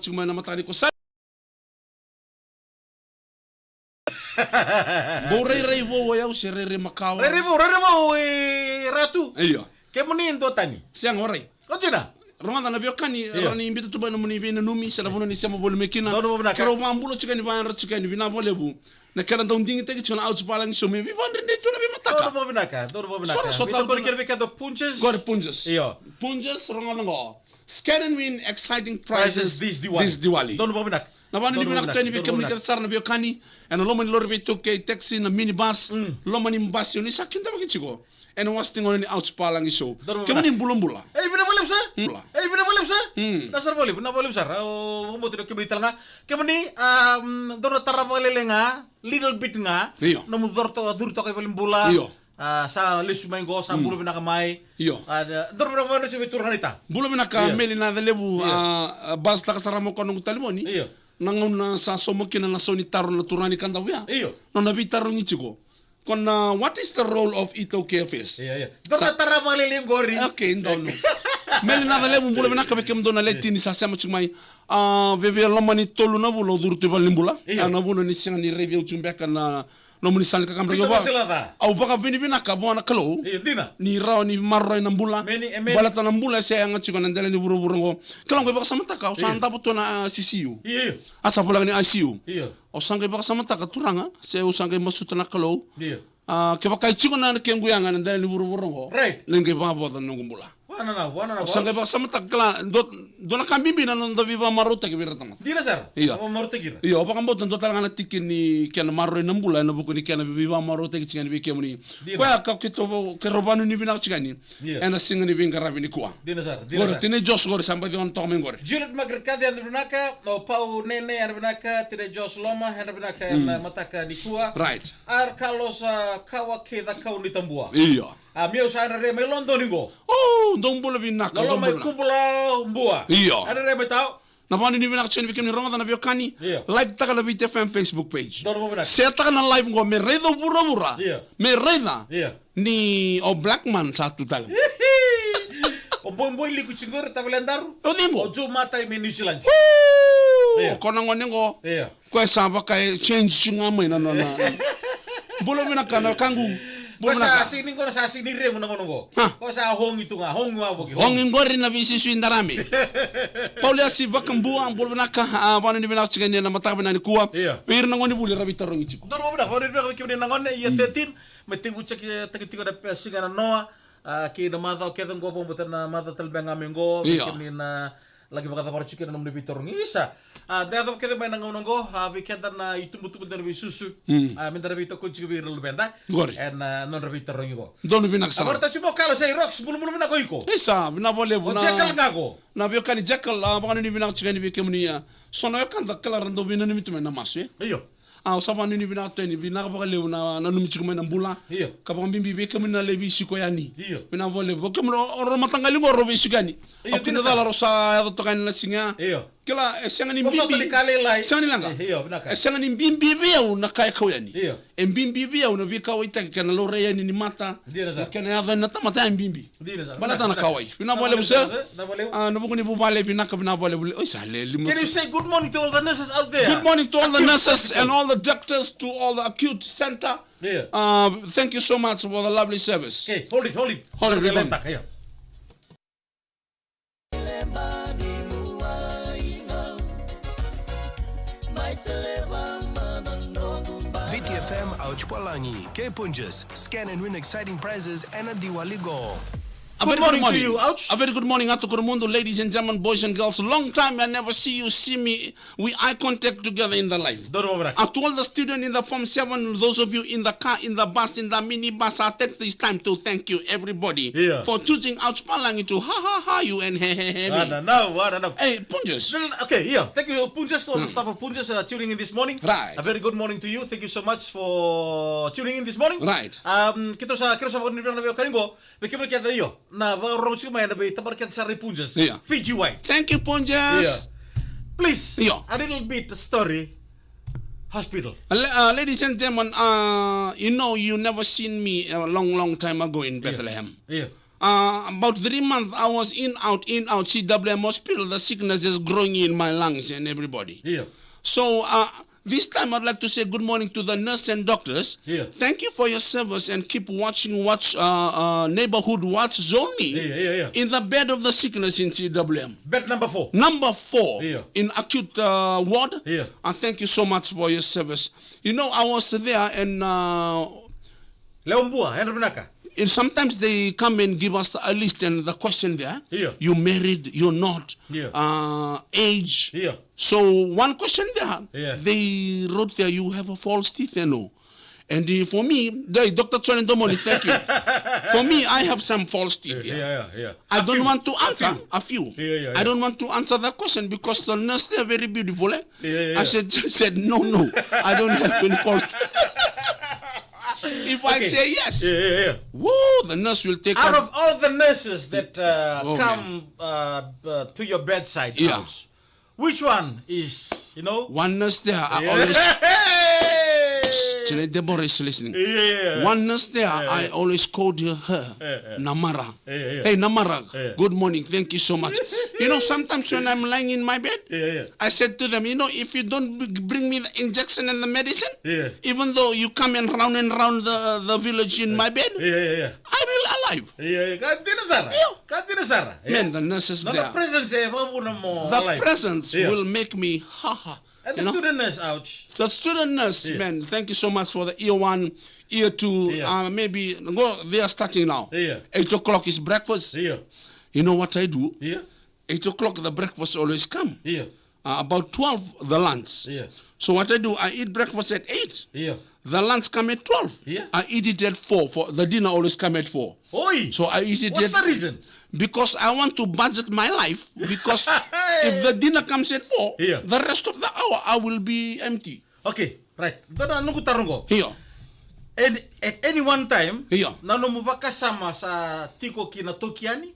cuma nama tadi ko sa bo rei bo ya se rei makawa rei mo ratu iya ke muni ndo tani siang orai ko jina Romanda na biokani rani imbita tu bana muni bina numi sala buna ni sama bolu mekina kero mambulo chikani bana chikani bina bolebu na kala ndong dingi tegi chuna out palang so me bi bande de tu na bi mataka do bo binaka so ko kerbe ka do punches iya punches Romanda ngo scan and win exciting prizes this Diwali do bo binaka na bana ni bina tani bi kemni ka sar na biokani and lo mani lor bi to ke taxi na minibus lo mani bus ni sakinta ba kichiko and was thing on the out palang so kemni mbula bina boleh sa dasar boleh bina boleh besar mo mo tiro kebri talanga kemani dono tarra boleh nga little bit nga no mo dorto kay boleh bula sa lesu mango sa bulo bina kamay ada dor bina mo se turhan ita bulo bina ka melina de lebu basta ka saramo konong talimoni nangon sa somokina na soni taro na turani kanda wia no na bitaro ngichiko kon what is the role of ito KFS dor tarra boleh ngori okay ndono meli na vale bumbula bena ka bekem dona letini sa sama chumai veve lomani tolu na bulo durtu balimbula na buno ni singa ni review chumbeka na no muni sal ka kamra yoba au baka bini bina ka bona kalo ni raw ni marro na mbula balata na mbula se anga chiko na ndele ni buru buru ngo kala ngo baka samata ka usanta butona CCU asa pula ni ICU o sanga baka samata ka turanga se usanga masuta na kalo ke baka chiko na kengu yanga na ndele ni buru buru ngo lenge ba boda no mbula wana sanga ba sama takla do na kambimbi na ndo viva maruta ke birata ma dina sar maruta kira iya apa kambo ndo talanga na tikin ni ken marro na mbula na buku ni ken viva maruta ke chingani be kemuni kwa ka kito ke robanu ni bina chingani ena singa ni binga rabi ni kwa dina sar gore tine jos gore samba di on to men gore Juliet Magrekadi and Brunaka no Pau Nene and Brunaka tine Jos Loma and Brunaka and Mataka di kwa right ar Carlos Kawake da kauni tambua iya meu sana re me London ngo ndong bula binaka ndong bula kubula mbua iya ana re metao na bani ni binaka chen bikem ni ronga na biokani like taka la VTFM Facebook page se taka na live ngo me redo bura me reda ni o black man satu tal o boy liku chingor tabelandar o dingo o jo mata me New Zealand o kona ngoningo kwa samba kai change chinga mai na bula binaka na kangu Kosa sini ko sa sini re mo ngo. Ko sa hong itu nga, hong wa bogi. Hong ngori na bisi swindarami. Paulia si bakambua bulbana ka bana ni bina chigani na mata bana ni kuwa. Wir na ngoni buli rabi tarongi chiku. Dor mo bana, bori ra ki bina ngone ya 13, meting ucha ki takitiko da pesinga na noa, ki na madha ke ngo bo na madha talbenga mengo, ki na lagi bakata para chicken na mbi tarongi isa. Dado que também não go, we can na itumbutu na susu. Minta rabito kun chiku bir lubenda. And non rabito rongigo. Donu bina sa. Agora tá chimo kalo sei rocks bulu bina ko iko. Isa bina bole buna. Jackal ngago. Na bio kan jackal bana ni bina chicken bi kemnia. Sono kan da kala rando bina ni mitume na masu. Iyo. Usaba ni bina teni bina ba le na numi chiku na mbula. Ka ba mbimbi be kemina le bi siko yani. Bina bole bo kemro oro matangali ngo ro bi sigani. Okina dala rosa ya to kan na singa. Iyo. Kila esanga ni mbimbi sanga ni langa esanga ni mbimbi bia una kai koyani e mbimbi bia una vika oita kana lore yani ni mata kana ya na tamata mbimbi bala tana kawai bina bole busa no buku ni bubale bina ka bina bole oi sale limus. Can you say good morning to all the nurses out there? Good morning to all the nurses and all the doctors, to all the acute center. Thank you so much for the lovely service. Okay, hold it. Palagi, Punjas, scan and win exciting prizes and a Diwali goal. Good morning to you, Ouch. A very good morning, Ato Kuramundo, ladies and gentlemen, boys and girls. Long time I never see me. We eye contact together in the life. To all the students in the Form 7, those of you in the car, in the bus, in the minibus, I take this time to thank you, everybody, for choosing Ouch Palagi to ha you and he. Hey, Punjas. Okay, thank you, Punjas, to all the staff of Punjas tuning in this morning. Right. A very good morning to you. Thank you so much for tuning in this morning. Right. Kita sa karimbo, bikimel kita iyo. Na baru cuma yang lebih tabar kita sari Punjas. Fiji White. Thank you, Punjas. Please, a little bit story. Hospital. Ladies and gentlemen, you know you never seen me a long time ago in Bethlehem. about 3 months, I was in, out, CWM hospital. The sickness is growing in my lungs and everybody. Yeah. So this time I'd like to say good morning to the nurse and doctors. Yeah. Thank you for your service and keep watching Neighborhood Watch Zone me in the bed of the sickness in CWM. Bed number 4. Number 4 Yeah. in acute ward. Yeah. And thank you so much for your service. You know, I was there and Leombua, Henry sometimes they come and give us a list and the question there. Yeah. You married, you're not. Yeah. Age. Yeah. So one question there, Yeah. they wrote there, you have a false teeth, no. And for me, Dr. Tsonen, thank you. For me, I have some false teeth. Yeah. I don't want to answer a few. Yeah. I don't want to answer that question because the nurse there very beautiful. Yeah. I said no, I don't have any false teeth. If I say yes, woo, the nurse will take out of all the nurses that come to your bedside house, which one is, one nurse there, I always Deborah is listening. One nurse there, I always called her Namara. Hey Namara, good morning, thank you so much. Sometimes when I'm lying in my bed, I said to them, if you don't bring me the injection and the medicine, even though you come and round the village in my bed, I will alive. Man, the nurses there. The presence will make me ha. And the student nurse, ouch. The student nurse, man, thank you so much for the year 1, year 2, maybe, they are starting now. 8 o'clock is breakfast. You know what I do? 8 o'clock, the breakfast always come. About 12, the lunch. So what I do, I eat breakfast at 8. The lunch come at 12. I eat it at 4. For the dinner always come at 4. Oi. So I eat it What's the reason? Because I want to budget my life. Because if the dinner comes at 4, the rest of the hour I will be empty. Okay, right. Here. And at any one time, nano mo ba kasama sa tiko kinatokiani?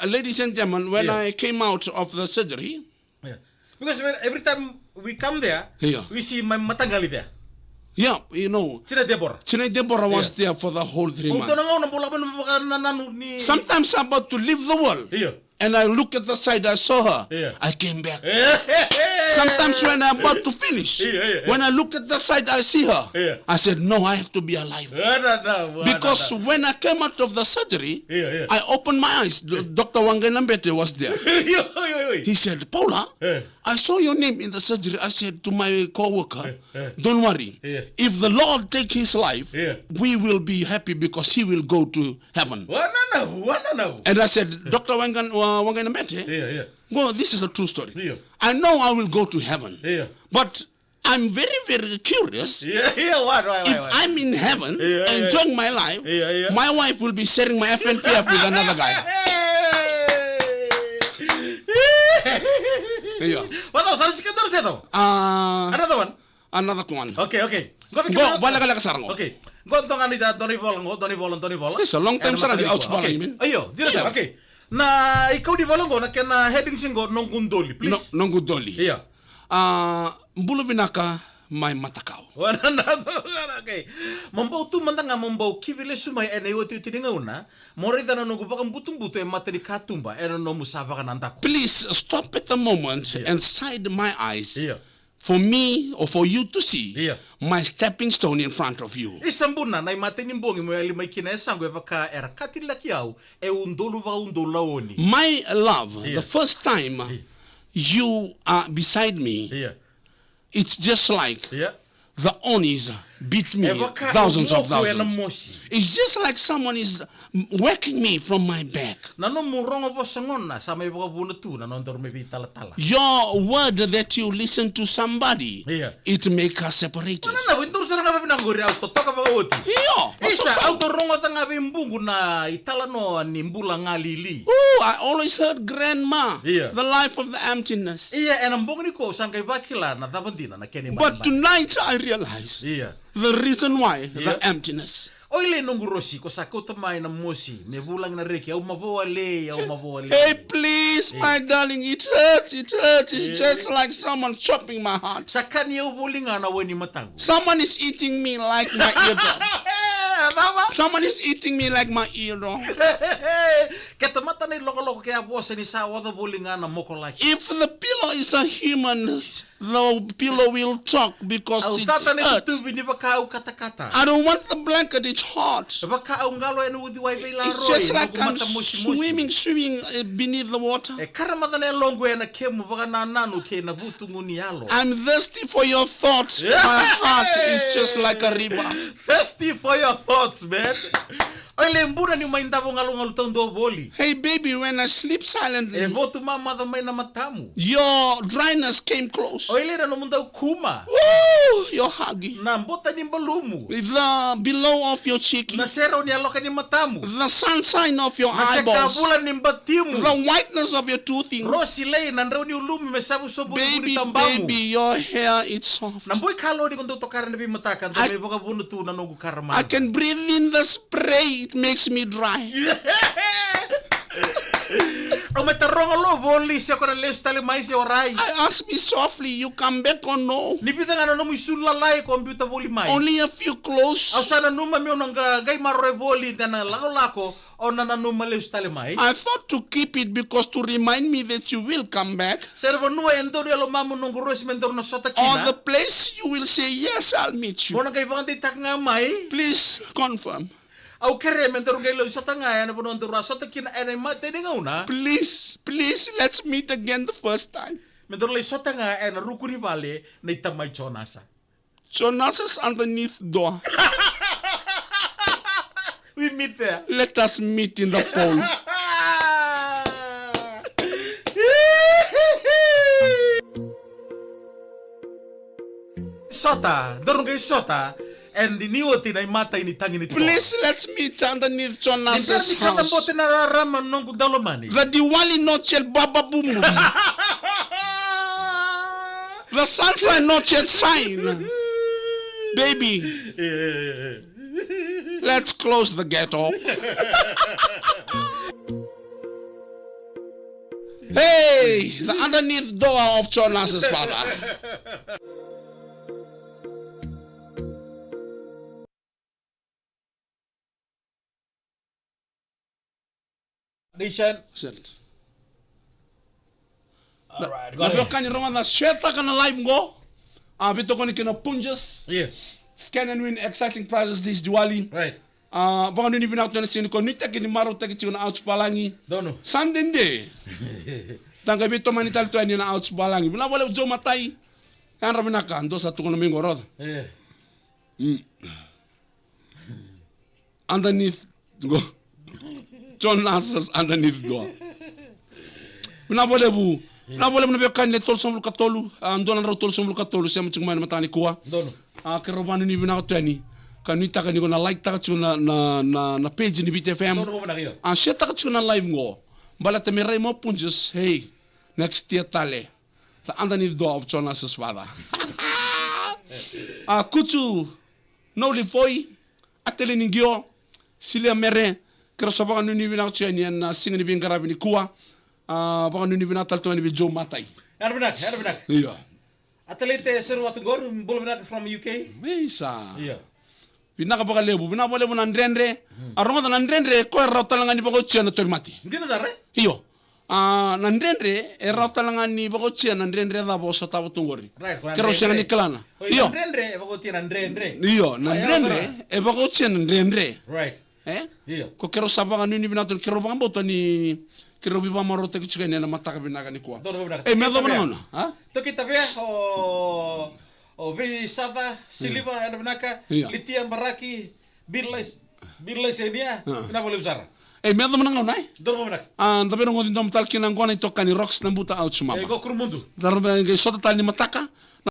Ladies and gentlemen, when I came out of the surgery, because every time we come there, we see my matangali there. Yeah, Chine Deborah was there for the whole 3 months. Sometimes I'm about to leave the world. And I look at the side, I saw her. I came back. Sometimes when I'm about to finish, when I look at the side, I see her. I said, no, I have to be alive. Because when I came out of the surgery, I opened my eyes. Dr. Wanganambete was there. He said, Paula, I saw your name in the surgery. I said to my co-worker, don't worry. If the Lord take his life, we will be happy because he will go to heaven. And I said, Dr. Wanganambete, well, this is a true story. I know I will go to heaven. But I'm very, very curious. If I'm in heaven, enjoying my life, my wife will be sharing my FNPF with another guy. What else? Another one. Another one. Okay. Go, bala ka sarang. Okay. Go tong ni da Tony Bolang. It's a long time sarang di outs bolang you mean? Ayo, dira sir. Okay. Na ikaw di bolang go na kena heading singo nong gundoli, please. Nong gundoli. Yeah. Mbulu vinaka may matakaw. Okay. Mambaw tu mantanga mambaw kivile sumay ene yo titinga una. Morita na nungu bakang butung-buto e materi katumba eno no musaba ka nandako. Please stop at the moment and side my eyes. For me or for you to see my stepping stone in front of you. Isambuna na imatimbongi mo yali may kinaesangwe baka era katilakiao e undolu va undolaoni. My love, the first time you are beside me, it's just like the Onis beat me thousands of thousands. It's just like someone is whacking me from my back. Your word that you listen to somebody, it makes us separated. Oh, I always heard grandma, the life of the emptiness. But tonight I realize the reason why, the emptiness. Hey, please, my darling, it hurts. It's just like someone chopping my heart. Someone is eating me like my eardrum. tama. Someone is eating me like my ear. Keta mata ni loko kaya buwas ni sa wada bulingana moko like. If the pillow is a human, the pillow will talk because Au it's tata ni hurt. tutubi ni baka kata-kata. I don't want the blanket, it's hot. Baka ngalo enu udi wai vela It's roi. just like I'm swimming beneath the water. Karamata ne longo ena kemu baka na nanu ke na butu nguni alo. I'm thirsty for your thoughts. My heart is just like a river. Thirsty for your thoughts, man. Oile mbuna ni maindapo ngalo tondo boli. Hey baby, when I sleep silently, Votu mama da mai na matamu. your dryness came close. Oile na munda kuma. Woo, you're huggy. Na mbota ni balumu. The below of your cheek, Na sero ni aloka ni matamu. the sunshine of your Na eyeballs, sekabula ni mbatimu. the whiteness of your toothing. Rosi lei na ndao ni ulumu mesabu sobu ni Baby, tambamu. baby, your hair is soft. Na mbui kalo ni kondo tokara ni mataka. Ndo me boka bunu tu na nungu karama. I can breathe in the spray, it makes me dry. O metarongo lo voli se kona lesu tale maisi orai. I ask me softly, you come back or no? Ni pita ngana nomu isula lai komputa voli mai. Only a few close. Au sana numa mi onanga gai marore voli dana lako ona na numa lesu tale mai. I thought to keep it because to remind me that you will come back. Servo nua endori alo mamu nungu rosi mendoro no sota Or the kina. place you will say, yes, I'll meet you. Bona gai vangante tak nga mai. Please confirm. Au kere mendoro gai lo sota nga ya na bono ndoro sota kina ene mate ni ngauna. Please, let's meet again the first time. Mendoro le sota nga ene rukuri vale na itamai chonasa. Jonas is underneath door. We meet there. Let us meet in the pole. Sota, dorong sota, and the new tina mata ini tangi ni. Please, let's meet underneath Jonas's Kata house. bote na rama nongu dalomani. The Diwali not yet baba boom boom. The sunshine not yet shine. Baby, let's close the ghetto. Hey, the underneath door of Jonas's father. Dishan. Sit. Alright, Na blokan ni Roma na sheta kana live go. Bito ko ni kina Punjas. Yeah, Scan and win exciting prizes this Diwali. right. Baka nini binauto na sini ko nita kini maro tagi na outs Palangi. Dono. Sandende. Tangga bito manital to ani na outs Palangi. Bila wala ujo matay. Kan raminaka ando sa tukon mingo rod. Yeah. Underneath go. John Nasas underneath door. Bila wala bu. Bila wala mo kan ne tol somul katolu. Ando na tol somul katolu siya mo man matani kuwa. Dono. Kerobano ni binauto ani. Kanita ka ni ko na like ta ka na page ni BTFM. Dono mo na kayo. Siya ta ka na live ngo. Bala te miray mo Punjas, hey, next year tale. The underneath door of Jonas's father. Kutu, no lifoy, atele ningyo, silia mere, kero sa baka nuni binauto yan yan, singa ni bingarabi ni kuwa, baka nuni binatal to ni Joe Matay. Herbenak. Iya. Atlete seru watu gor, bolo benak from UK. Mesa. Yeah. Binaka baka lebu, binaka lebu nandrendre, aroma nandrendre, ko errauta ni bako tsiya na tormati. Hindi na zare? Iyo. Nandrendre, errauta ni bako tsiya nandrendre da bo sa tabo tungori. Right. Kero siya ni kalana. Iyo. Andre, evo ko tira andre. Iyo, nandrendre, e bako tsiya nandrendre. Right. Iyo. Ko kero sabanga nini binato, kero baka boto ni, kero biba marote kichuka ni na mataka binaka ni kuwa. Dono benak. Medo ba naman? Ha? To kita be o be sada siliva herbenaka Iya. litia baraki birlais enia na boleh besar. Medo ba naman? Dono benak. Tapi nung ngodin tom talkin ang kuwa na ito kani rocks na buta out sumama. Go kurmundu. Darba ngay sota tal ni mataka,